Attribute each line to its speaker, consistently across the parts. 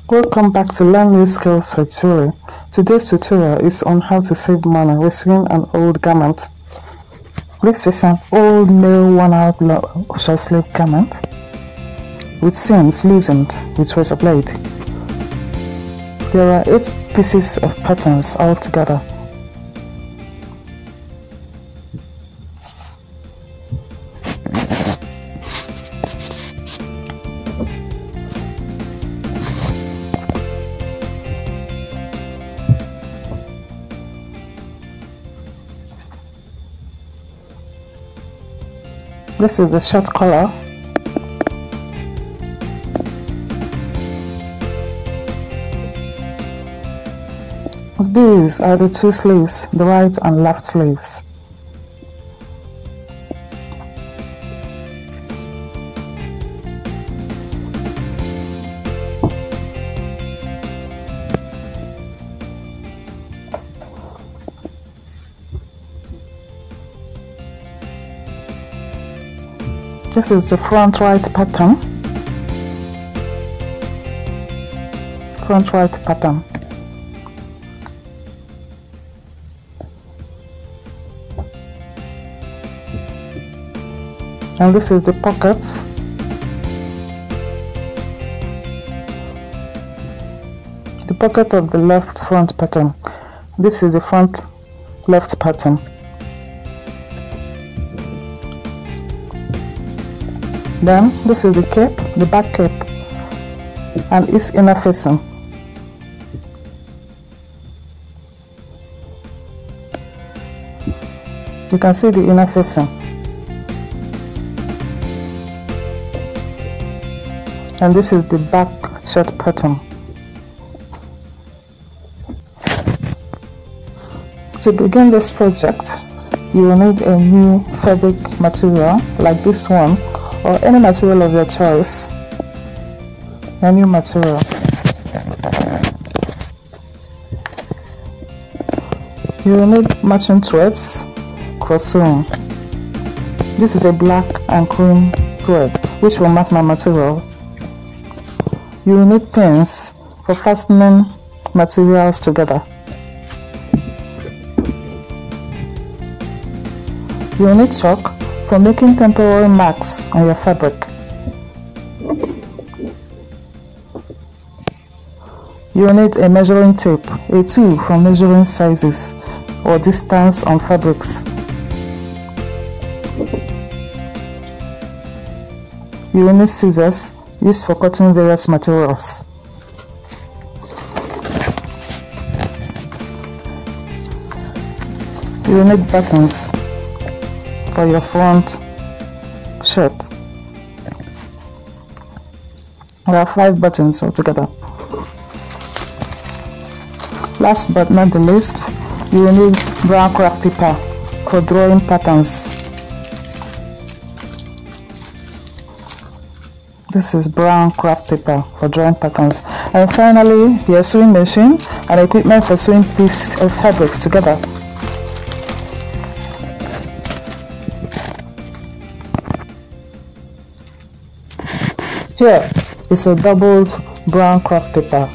Speaker 1: Welcome back to Learn New Skills for Tailoring. Today's tutorial is on how to save money resewing an old garment. This is an old male worn-out short sleeve garment with seams loosened with razor blade. There are 8 pieces of patterns all together. This is the shirt collar. These are the 2 sleeves, the right and left sleeves. This is the front right pattern. Front right pattern. And this is the pocket. The pocket of the left front pattern. This is the front left pattern. Then this is the cape, the back cape, and its inner facing. You can see the inner facing. And this is the back shirt pattern. To begin this project, you will need a new fabric material like this one, or any material of your choice. A new material. You will need matching threads, cross sewing. This is a black and cream thread which will match my material. You will need pins for fastening materials together. You will need chalk for making temporary marks on your fabric. You will need a measuring tape, a tool for measuring sizes or distance on fabrics. You will need scissors used for cutting various materials. You will need buttons for your front shirt. There are 5 buttons altogether. Last but not the least, you will need brown craft paper for drawing patterns. This is brown craft paper for drawing patterns. And finally, your sewing machine and equipment for sewing pieces of fabrics together. Here is a doubled brown craft paper.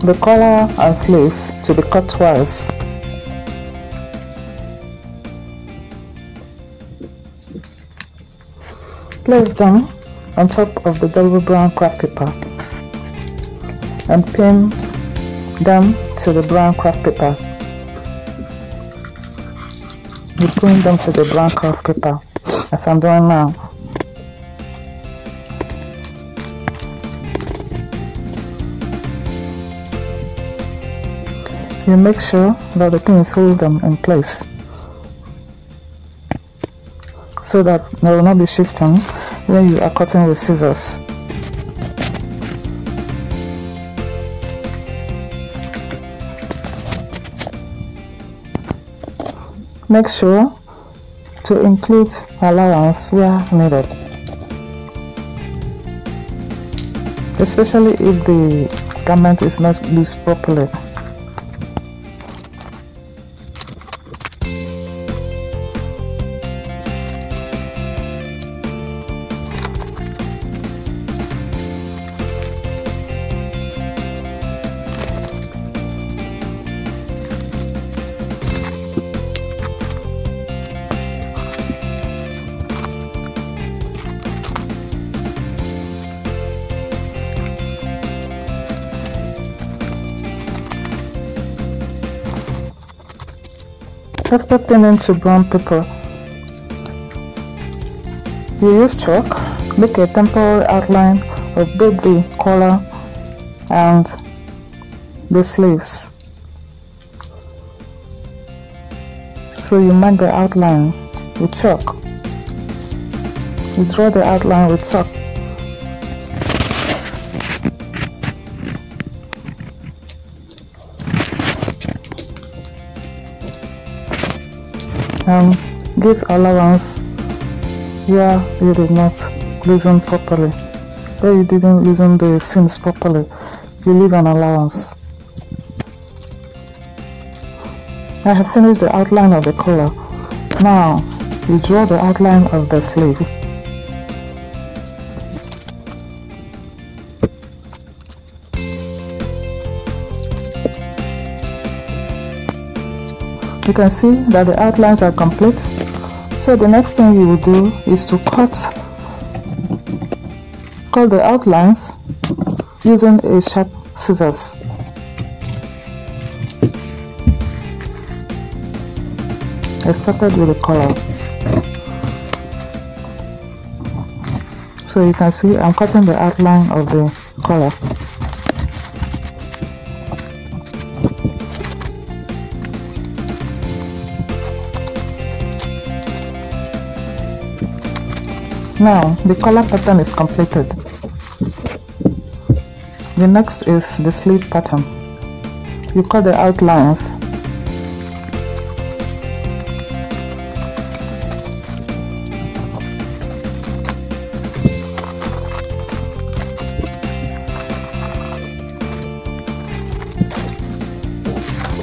Speaker 1: The collar and sleeves to be cut twice. Place them on top of the double brown craft paper and pin them to the brown craft paper. You pin them to the brown craft paper as I'm doing now. You make sure that the pins hold them in place so that they will not be shifting when you are cutting with scissors. Make sure to include allowance where needed, especially if the garment is not loosed properly. After pinning to brown paper, you use chalk, make a temporary outline of both the collar and the sleeves. So you mark the outline with chalk. You draw the outline with chalk. And give allowance where you did not loosen properly. Where you didn't loosen the seams properly, you leave an allowance. I have finished the outline of the collar. Now you draw the outline of the sleeve. You can see that the outlines are complete. So the next thing you will do is to cut the outlines using a sharp scissors. I started with the collar. So you can see I'm cutting the outline of the collar. Now the collar pattern is completed. The next is the sleeve pattern. You cut the outlines.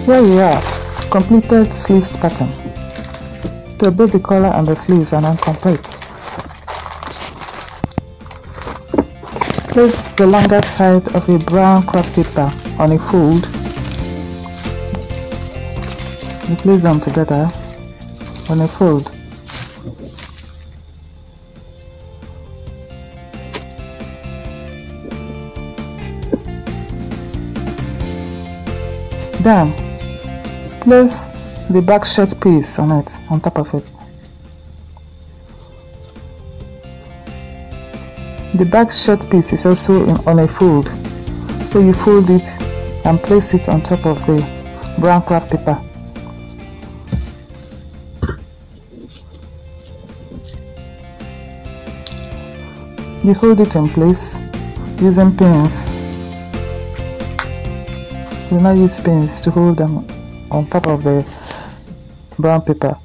Speaker 1: Here we are, completed sleeves pattern. So both the collar and the sleeves are now complete. Place the longer side of a brown craft paper on a fold. You place them together on a fold. Then place the back shirt piece on it, on top of it. The back shirt piece is also on a fold, so you fold it and place it on top of the brown craft paper. You hold it in place using pins. You now use pins to hold them on top of the brown paper.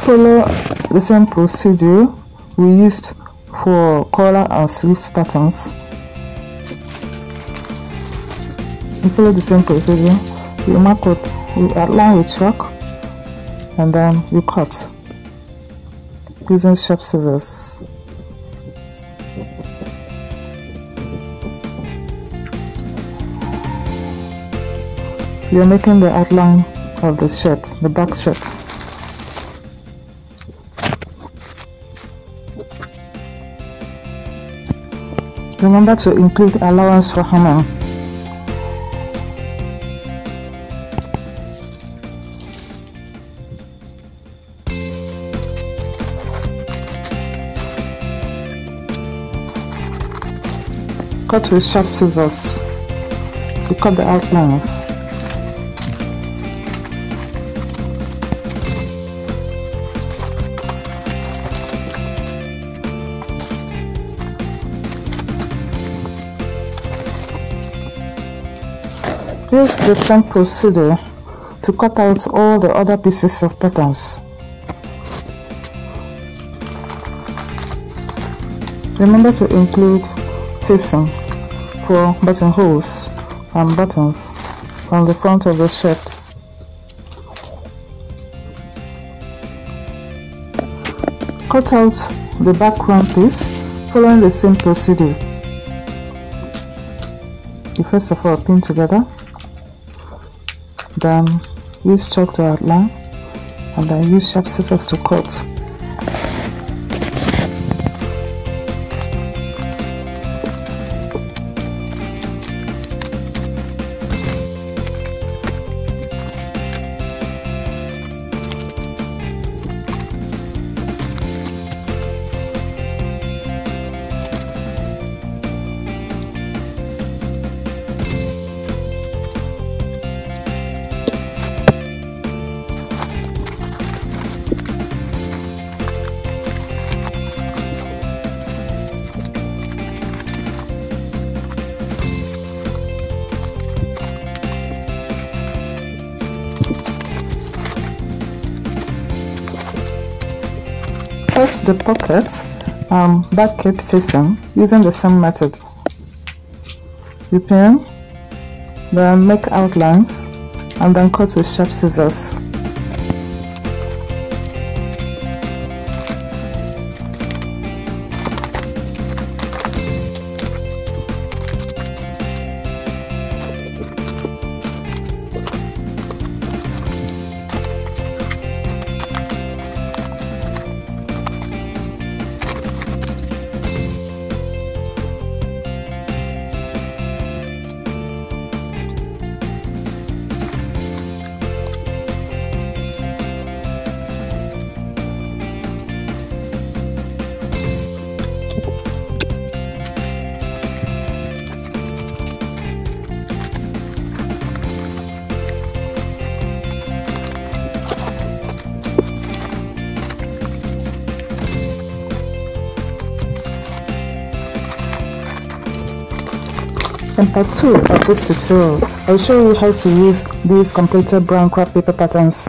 Speaker 1: Follow the same procedure we used for collar and sleeves patterns. You follow the same procedure. You mark it, you outline with chalk, and then you cut using sharp scissors. You are making the outline of the shirt, the back shirt. Remember to include allowance for hemming. Cut with sharp scissors to cut the outlines. Use the same procedure to cut out all the other pieces of patterns. Remember to include facing for buttonholes and buttons on the front of the shirt. Cut out the background piece Following the same procedure, you first of all pin together, then use chalk to outline, and then use sharp scissors to cut. Cut the pocket back cape facing using the same method. You pin, then make outlines, and then cut with sharp scissors. In part 2 of this tutorial, I'll show you how to use these completed brown craft paper patterns